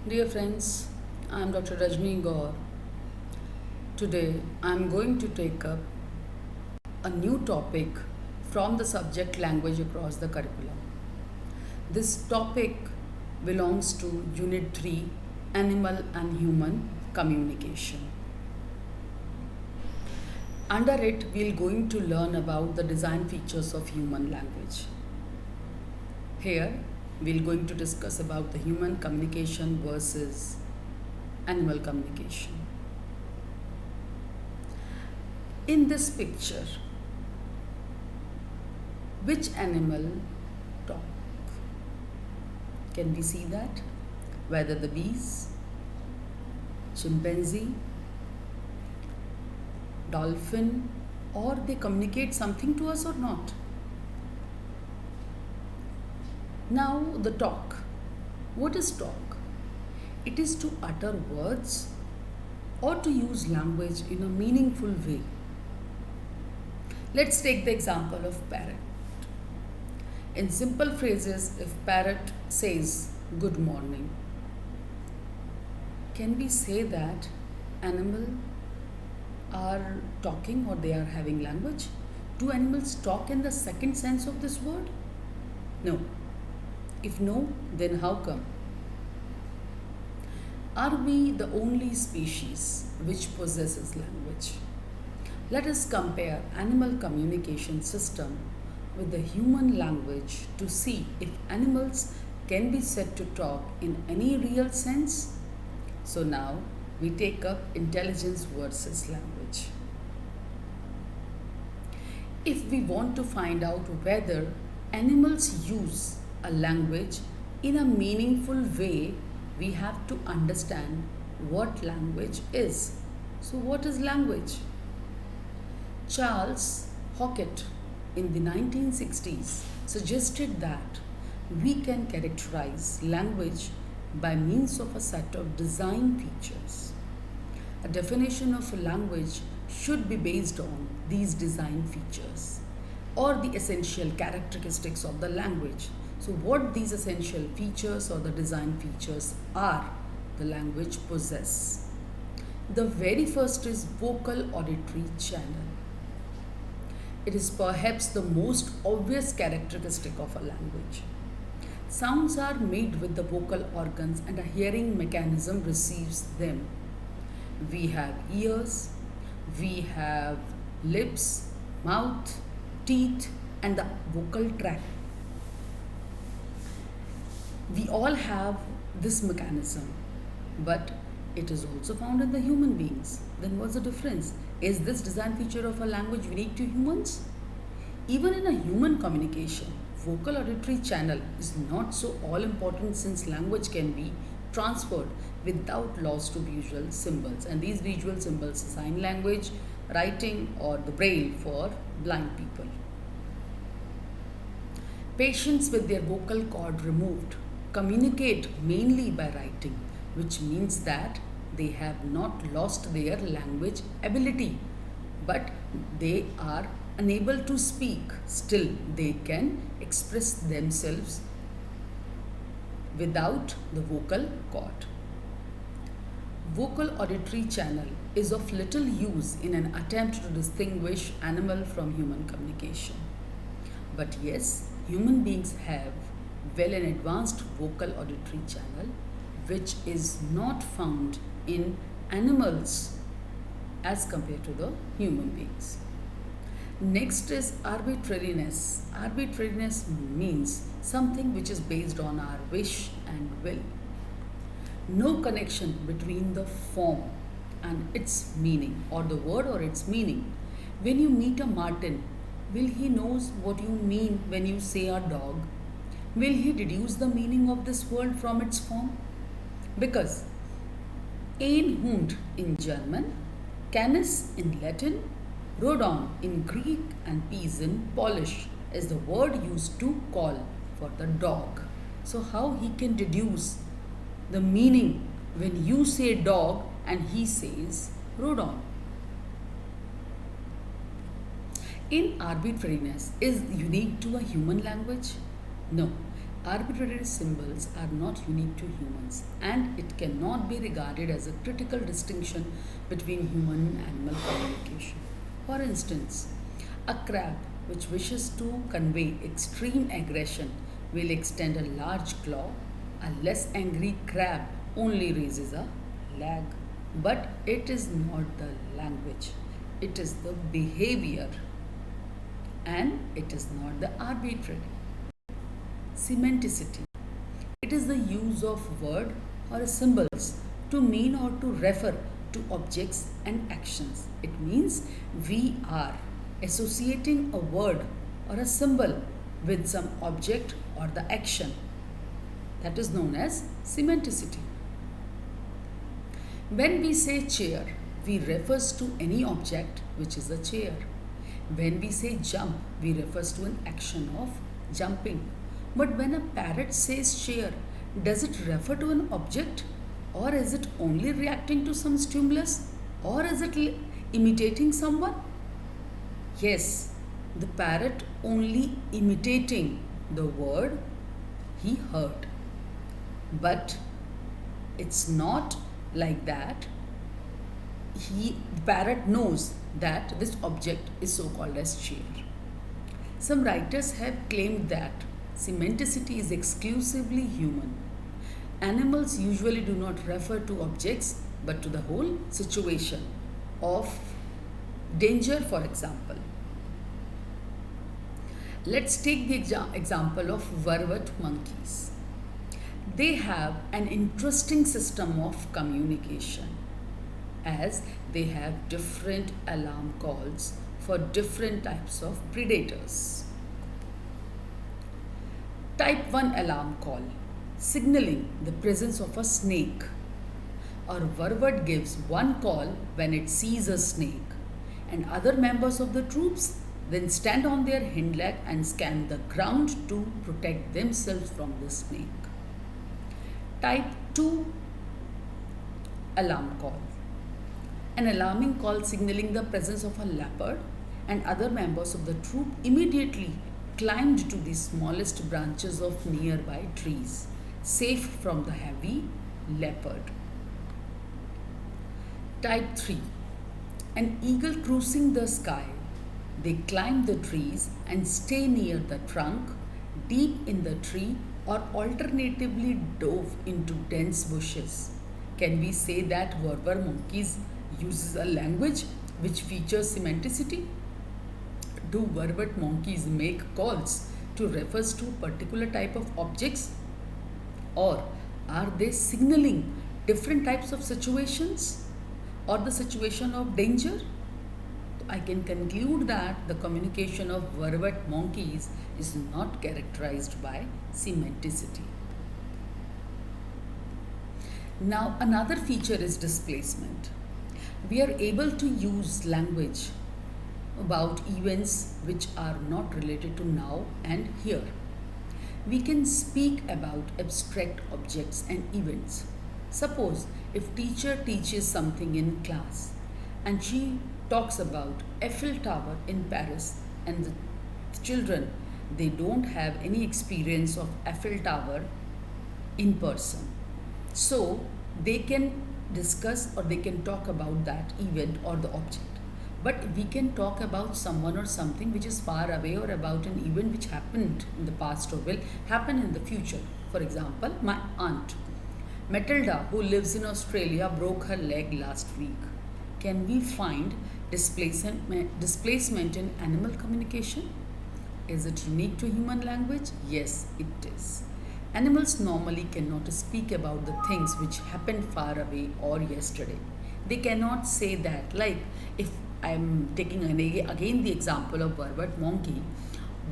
Dear friends, I am Dr. Rajni Gaur. Today I am going to take up a new topic from the subject language across the curriculum. This topic belongs to Unit 3 Animal and Human Communication. Under it, we are going to learn about the design features of human language. Here, we are going to discuss about the human communication versus animal communication. In this picture, which animal talk? Can we see that? Whether the bees, chimpanzee, dolphin, or they communicate something to us or not? Now, the talk. What is talk? It is to utter words or to use language in a meaningful way. Let's take the example of parrot. In simple phrases, if parrot says good morning, can we say that animal are talking or they are having language? Do animals talk in the second sense of this word? No. If no, then how come? Are we the only species which possesses language? Let us compare animal communication system with the human language to see if animals can be said to talk in any real sense. So now we take up intelligence versus language. If we want to find out whether animals use a language in a meaningful way, we have to understand what language is. So, what is language? Charles Hockett in the 1960s suggested that we can characterize language by means of a set of design features. A definition of a language should be based on these design features or the essential characteristics of the language. So, what these essential features or the design features are, the language possess. The very first is vocal auditory channel. It is perhaps the most obvious characteristic of a language. Sounds are made with the vocal organs and a hearing mechanism receives them. We have ears, we have lips, mouth, teeth, and the vocal tract. We all have this mechanism, but it is also found in the human beings. Then what's the difference? Is this design feature of a language unique to humans? Even in a human communication, vocal auditory channel is not so all important since language can be transferred without loss to visual symbols. And these visual symbols, sign language, writing, or the braille for blind people. Patients with their vocal cord removed communicate mainly by writing, which means that they have not lost their language ability, but they are unable to speak. Still, they can express themselves without the vocal cord. Vocal auditory channel is of little use in an attempt to distinguish animal from human communication. But yes, human beings have well an advanced vocal auditory channel which is not found in animals as compared to the human beings. Next is arbitrariness. Arbitrariness means something which is based on our wish and will. No connection between the form and its meaning or the word or its meaning. When you meet a martin, will he knows what you mean when you say a dog? Will he deduce the meaning of this word from its form? Because ein Hund in German, canis in Latin, rodon in Greek, and peas in Polish is the word used to call for the dog. So how he can deduce the meaning when you say dog and he says rodon? In arbitrariness is unique to a human language? No. Arbitrary symbols are not unique to humans, and it cannot be regarded as a critical distinction between human and animal communication. For instance, a crab which wishes to convey extreme aggression will extend a large claw. A less angry crab only raises a leg. But it is not the language, it is the behavior, and it is not the arbitrary. Semanticity. It is the use of word or symbols to mean or to refer to objects and actions. It means we are associating a word or a symbol with some object or the action. That is known as semanticity. When we say chair, we refers to any object which is a chair. When we say jump, we refers to an action of jumping. But when a parrot says chair, does it refer to an object, or is it only reacting to some stimulus, or is it imitating someone? Yes, the parrot only imitating the word he heard. But it's not like that. The parrot knows that this object is so called as chair. Some writers have claimed that semanticity is exclusively human. Animals usually do not refer to objects but to the whole situation of danger, for example. Let's take the example of vervet monkeys. They have an interesting system of communication as they have different alarm calls for different types of predators. Type 1 alarm call, signaling the presence of a snake. Our vervet gives one call when it sees a snake, and other members of the troops then stand on their hind leg and scan the ground to protect themselves from the snake. Type 2 alarm call, an alarming call signaling the presence of a leopard, and other members of the troop immediately climbed to the smallest branches of nearby trees, safe from the heavy leopard. Type 3, an eagle cruising the sky. They climb the trees and stay near the trunk, deep in the tree, or alternatively dove into dense bushes. Can we say that vervet monkeys uses a language which features semanticity? Do vervet monkeys make calls to refer to particular type of objects, or are they signaling different types of situations or the situation of danger? I can conclude that the communication of vervet monkeys is not characterized by semanticity. Now, another feature is displacement. We are able to use language about events which are not related to now and here. We can speak about abstract objects and events. Suppose if teacher teaches something in class and she talks about Eiffel Tower in Paris, and the children, they don't have any experience of Eiffel Tower in person, so they can discuss or they can talk about that event or the object. But we can talk about someone or something which is far away, or about an event which happened in the past or will happen in the future. For example, my aunt Matilda, who lives in Australia, broke her leg last week. Can we find displacement in animal communication? Is it unique to human language? Yes, it is. Animals normally cannot speak about the things which happened far away or yesterday. They cannot say that. Like, if I'm taking again the example of vervet monkey,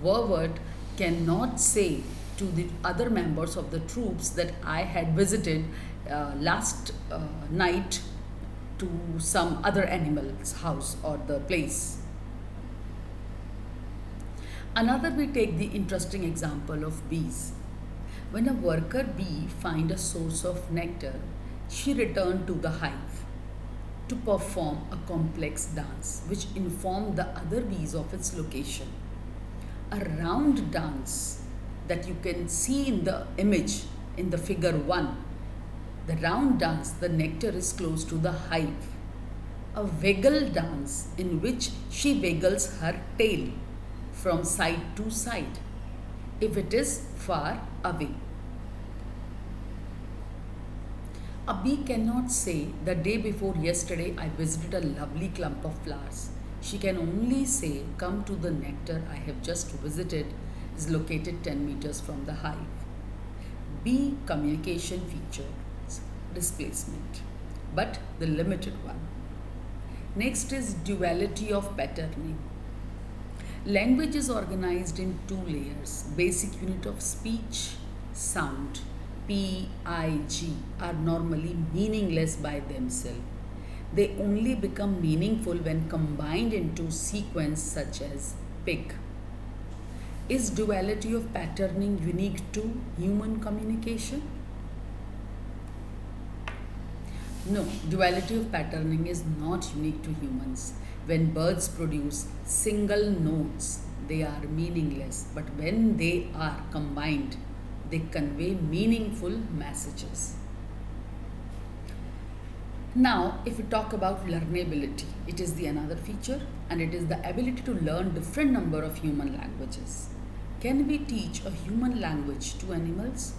vervet cannot say to the other members of the troops that I had visited last night to some other animal's house or the place. Another, we take the interesting example of bees. When a worker bee find a source of nectar, she returned to the hive to perform a complex dance which informed the other bees of its location. A round dance that you can see in the image in the figure 1, the round dance, the nectar is close to the hive. A waggle dance in which she waggles her tail from side to side if it is far away. A bee cannot say, the day before yesterday I visited a lovely clump of flowers. She can only say, come to the nectar I have just visited is located 10 meters from the hive. Bee communication features displacement, but the limited one. Next is duality of patterning. Language is organized in two layers. Basic unit of speech, sound, P-I-G, are normally meaningless by themselves. They only become meaningful when combined into sequence such as pig. Is duality of patterning unique to human communication? No, duality of patterning is not unique to humans. When birds produce single notes, they are meaningless, but when they are combined, they convey meaningful messages. Now, if we talk about learnability, it is the another feature, and it is the ability to learn different number of human languages. Can we teach a human language to animals?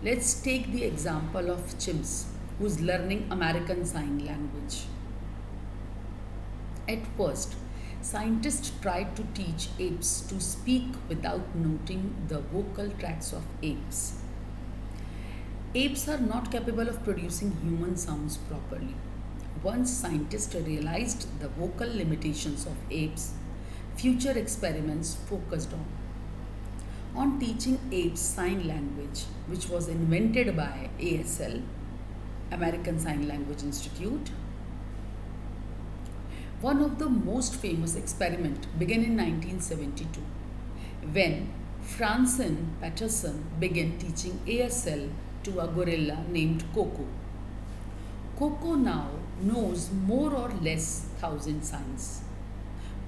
Let's take the example of chimps who's learning American Sign Language. At first, scientists tried to teach apes to speak without noting the vocal tracts of apes. Apes are not capable of producing human sounds properly. Once scientists realized the vocal limitations of apes, future experiments focused on teaching apes sign language, which was invented by ASL, American Sign Language Institute. One of the most famous experiments began in 1972 when Francine Patterson began teaching ASL to a gorilla named Coco. Coco now knows more or less 1,000 signs.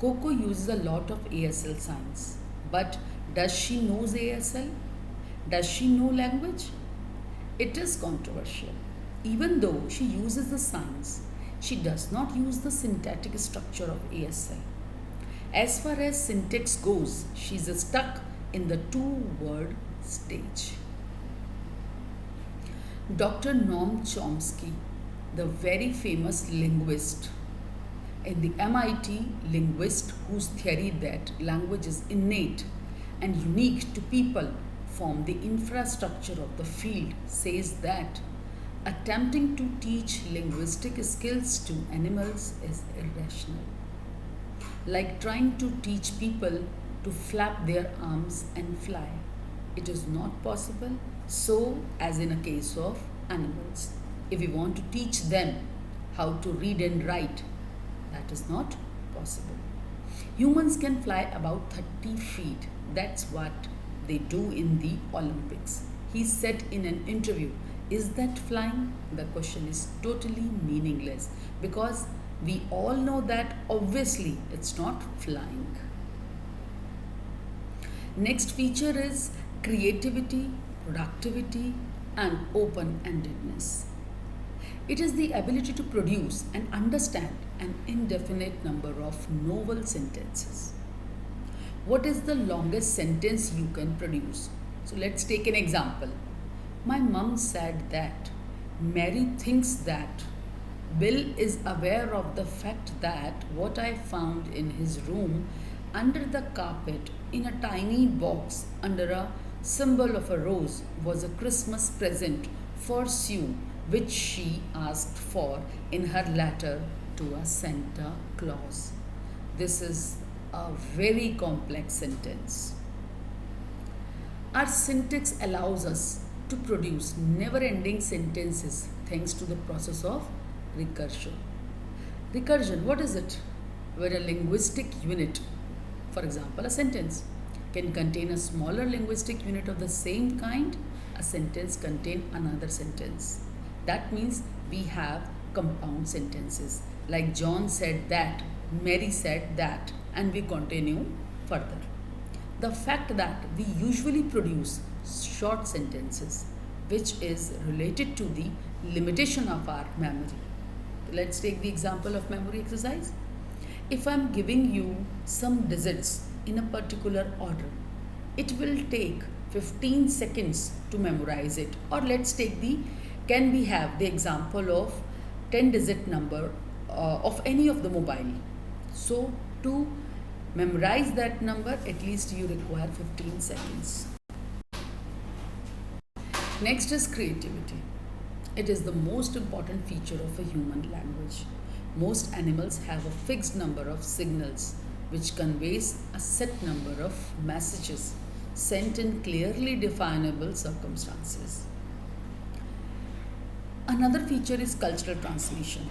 Coco uses a lot of ASL signs, but does she knows ASL? Does she know language? It is controversial. Even though she uses the signs, she does not use the syntactic structure of ASL. As far as syntax goes, she is stuck in the two-word stage. Dr. Noam Chomsky, the very famous linguist, and the MIT linguist whose theory that language is innate and unique to people form the infrastructure of the field, says that attempting to teach linguistic skills to animals is irrational. Like trying to teach people to flap their arms and fly. It is not possible, so as in a case of animals. If we want to teach them how to read and write, that is not possible. Humans can fly about 30 feet. That's what they do in the Olympics. He said in an interview, is that flying? The question is totally meaningless because we all know that obviously it's not flying. Next feature is creativity, productivity, and open-endedness. It is the ability to produce and understand an indefinite number of novel sentences. What is the longest sentence you can produce? So let's take an example. My mum said that Mary thinks that Bill is aware of the fact that what I found in his room under the carpet in a tiny box under a symbol of a rose was a Christmas present for Sue, which she asked for in her letter to a Santa Claus. This is a very complex sentence. Our syntax allows us to produce never-ending sentences thanks to the process of recursion. Recursion, what is it? Where a linguistic unit, for example, a sentence, can contain a smaller linguistic unit of the same kind, a sentence contain another sentence. That means we have compound sentences. Like John said that, Mary said that, and we continue further. The fact that we usually produce short sentences, which is related to the limitation of our memory. Let's take the example of memory exercise. If I'm giving you some digits in a particular order, it will take 15 seconds to memorize it. Or let's take can we have the example of 10 digit number of any of the mobile. So to memorize that number, at least you require 15 seconds. Next is creativity. It is the most important feature of a human language. Most animals have a fixed number of signals which conveys a set number of messages sent in clearly definable circumstances. Another feature is cultural transmission.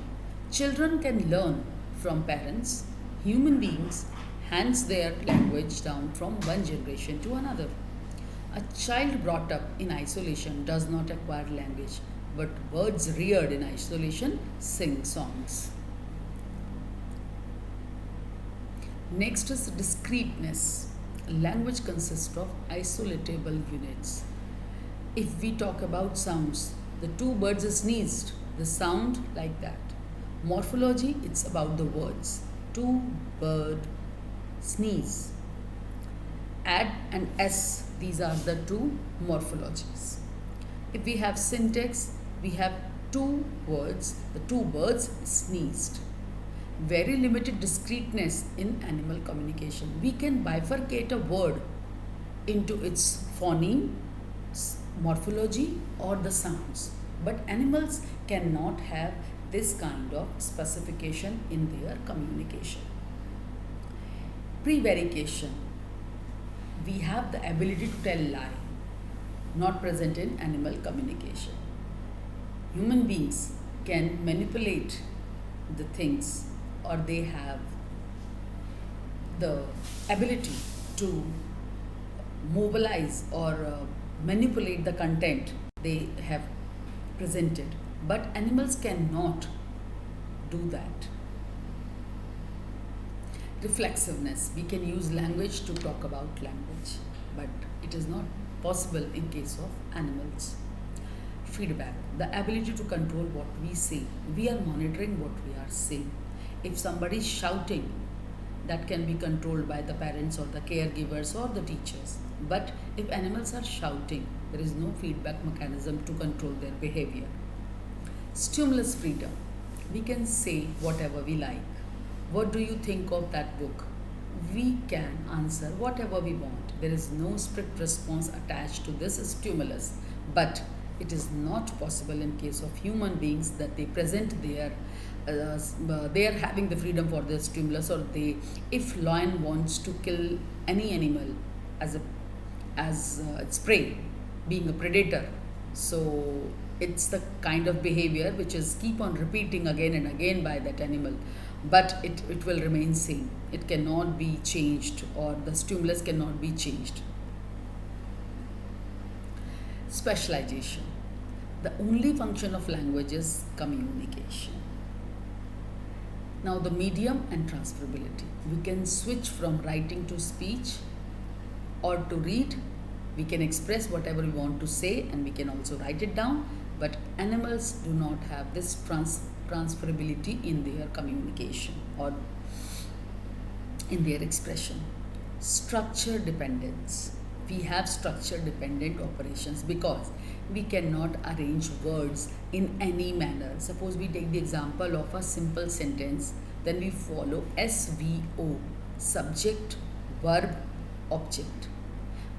Children can learn from parents. Human beings hands their language down from one generation to another. A child brought up in isolation does not acquire language, but birds reared in isolation sing songs. Next is discreteness. Language consists of isolatable units. If we talk about sounds, the two birds sneezed, the sound like that. Morphology, it's about the words. Two bird sneeze. Add and S, these are the two morphologies. If we have syntax, we have two words, the two birds sneezed. Very limited discreteness in animal communication. We can bifurcate a word into its phoneme, morphology, or the sounds. But animals cannot have this kind of specification in their communication. Prevarication. We have the ability to tell lie, not present in animal communication. Human beings can manipulate the things, or they have the ability to mobilize or manipulate the content they have presented, but animals cannot do that. Reflexiveness. We can use language to talk about language, but it is not possible in case of animals. Feedback. The ability to control what we say. We are monitoring what we are saying. If somebody is shouting, that can be controlled by the parents or the caregivers or the teachers. But if animals are shouting, there is no feedback mechanism to control their behavior. Stimulus freedom. We can say whatever we like. What do you think of that book? We can answer whatever we want. There is no strict response attached to this stimulus. But it is not possible in case of human beings that they present they are having the freedom for their stimulus, or if lion wants to kill any animal as its prey, being a predator, so it's the kind of behavior which is keep on repeating again and again by that animal, but it will remain same. It cannot be changed, or the stimulus cannot be changed. Specialization. The only function of language is communication. Now the medium and transferability. We can switch from writing to speech or to read. We can express whatever we want to say, and we can also write it down. But animals do not have this transferability in their communication or in their expression. Structure dependence. We have structure dependent operations because we cannot arrange words in any manner. Suppose we take the example of a simple sentence, then we follow SVO, subject, verb, object.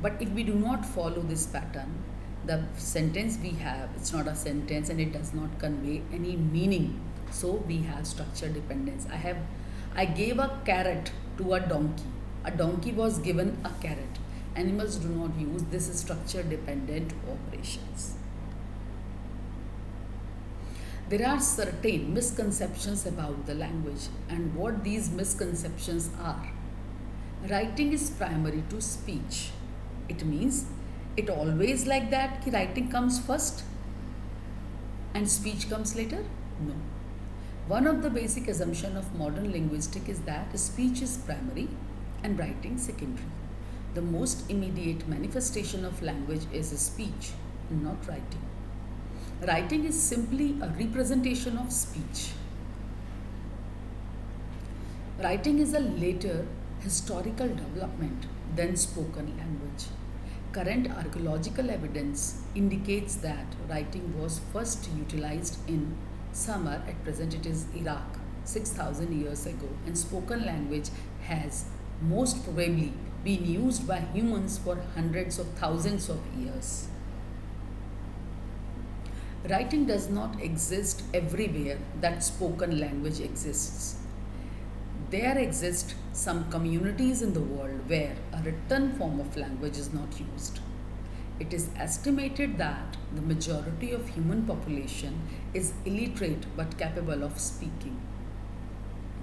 But if we do not follow this pattern, the sentence we have, it's not a sentence and it does not convey any meaning. So we have structure dependence. I gave a carrot to a donkey. A donkey was given a carrot. Animals do not use this structure dependent operations. There are certain misconceptions about the language, and what these misconceptions are. Writing is primary to speech. It means it always like that कि writing comes first and speech comes later? No. One of the basic assumptions of modern linguistics is that speech is primary and writing secondary. The most immediate manifestation of language is speech, not writing. Writing is simply a representation of speech. Writing is a later historical development than spoken language. Current archaeological evidence indicates that writing was first utilized in Sumer, at present it is Iraq, 6,000 years ago, and spoken language has most probably been used by humans for hundreds of thousands of years. Writing does not exist everywhere that spoken language exists. There exist some communities in the world where a written form of language is not used. It is estimated that the majority of human population is illiterate but capable of speaking.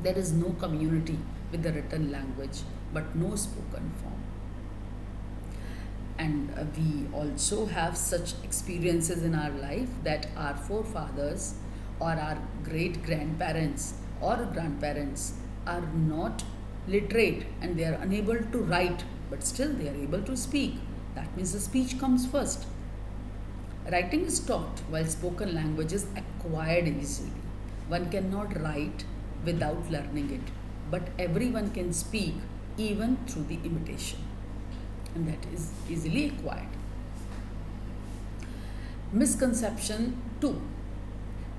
There is no community with a written language but no spoken form. And we also have such experiences in our life that our forefathers or our great grandparents or grandparents are not literate and they are unable to write, but still they are able to speak. That means the speech comes first. Writing is taught while spoken language is acquired easily. One cannot write without learning it, but everyone can speak even through the imitation, and that is easily acquired. Misconception 2.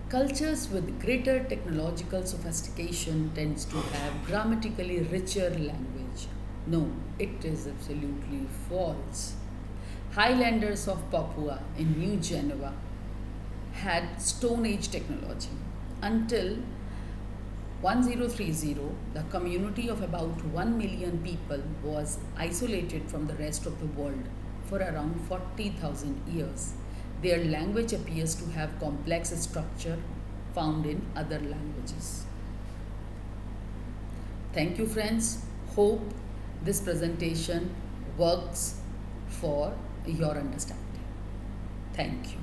Cultures with greater technological sophistication tends to have grammatically richer language. No, it is absolutely false. Highlanders of Papua in New Guinea had Stone Age technology. Until 1030, the community of about 1 million people was isolated from the rest of the world for around 40,000 years. Their language appears to have complex structure found in other languages. Thank you, friends. Hope this presentation works for your understanding. Thank you.